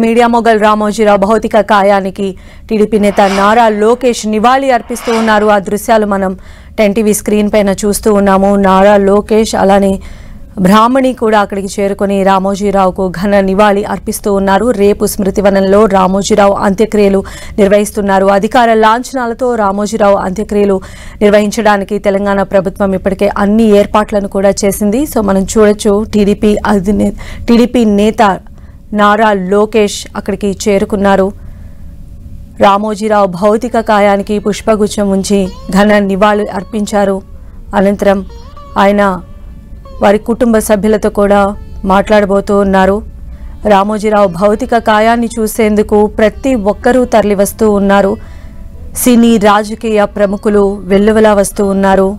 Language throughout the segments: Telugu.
మీడియా మొగల్ రామోజీరావు భౌతిక కాయానికి టీడీపీ నేత నారా లోకేష్ నివాళి అర్పిస్తూ ఉన్నారు. ఆ దృశ్యాలు మనం 10 టీవీ స్క్రీన్ పైన చూస్తూ ఉన్నాము. నారా లోకేష్ అలానే బ్రాహ్మణి కూడా అక్కడికి చేరుకొని రామోజీరావుకు ఘన నివాళి అర్పిస్తూ ఉన్నారు. రేపు స్మృతివనంలో రామోజీరావు అంత్యక్రియలు నిర్వహిస్తున్నారు. అధికార లాంఛనాలతో రామోజీరావు అంత్యక్రియలు నిర్వహించడానికి తెలంగాణ ప్రభుత్వం ఇప్పటికే అన్ని ఏర్పాట్లను కూడా చేసింది. సో మనం చూడొచ్చు టీడీపీ నేత నారా లోకేష్ అక్కడికి చేరుకున్నారు. రామోజీరావు భౌతిక కాయానికి పుష్పగుచ్చం ఉంచి ఘన నివాళి అర్పించారు. అనంతరం ఆయన వారి కుటుంబ సభ్యులతో కూడా మాట్లాడబోతూ ఉన్నారు. రామోజీరావు భౌతిక కాయాన్ని చూసేందుకు ప్రతి ఒక్కరూ తరలివస్తూ ఉన్నారు. సినీ రాజకీయ ప్రముఖులు వెల్లువలా వస్తూ ఉన్నారు.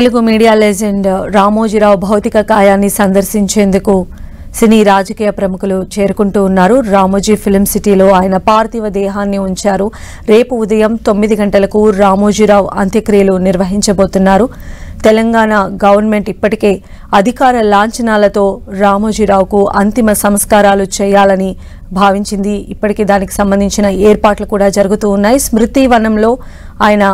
తెలుగు మీడియా లెజెండ్ రామోజీరావు భౌతిక కాయాన్ని సందర్శించేందుకు సినీ రాజకీయ ప్రముఖులు చేరుకుంటూ ఉన్నారు. రామోజీ ఫిల్మ్ సిటీలో ఆయన పార్థివ దేహాన్ని ఉంచారు. రేపు ఉదయం 9 గంటలకు రామోజీరావు అంత్యక్రియలు నిర్వహించబోతున్నారు. తెలంగాణ గవర్నమెంట్ ఇప్పటికే అధికార లాంఛనాలతో రామోజీరావుకు అంతిమ సంస్కారాలు చేయాలని భావించింది. ఇప్పటికే దానికి సంబంధించిన ఏర్పాట్లు కూడా జరుగుతూ ఉన్నాయి. స్మృతి వనంలో ఆయన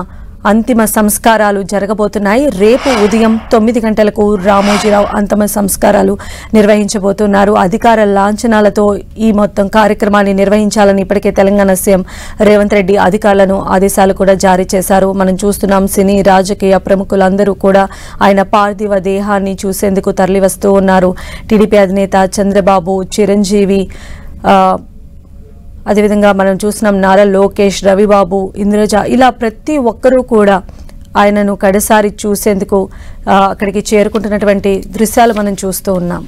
అంతిమ సంస్కారాలు జరగబోతున్నాయి. రేపు ఉదయం 9 గంటలకు రామోజీరావు అంతిమ సంస్కారాలు నిర్వహించబోతున్నారు. అధికార లాంఛనాలతో ఈ మొత్తం కార్యక్రమాన్ని నిర్వహించాలని ఇప్పటికే తెలంగాణ సీఎం రేవంత్ రెడ్డి అధికారులను ఆదేశాలు కూడా జారీ చేశారు. మనం చూస్తున్నాం, సినీ రాజకీయ ప్రముఖులందరూ కూడా ఆయన పార్థివ దేహాన్ని చూసేందుకు తరలివస్తూ ఉన్నారు. టీడీపీ అధినేత చంద్రబాబు, చిరంజీవి, అదేవిధంగా మనం చూస్తున్నాం నారా లోకేష్, రవిబాబు, ఇంద్రజ, ఇలా ప్రతి ఒక్కరూ కూడా ఆయనను కడసారి చూసేందుకు అక్కడికి చేరుకుంటున్నటువంటి దృశ్యాలు మనం చూస్తూ ఉన్నాం.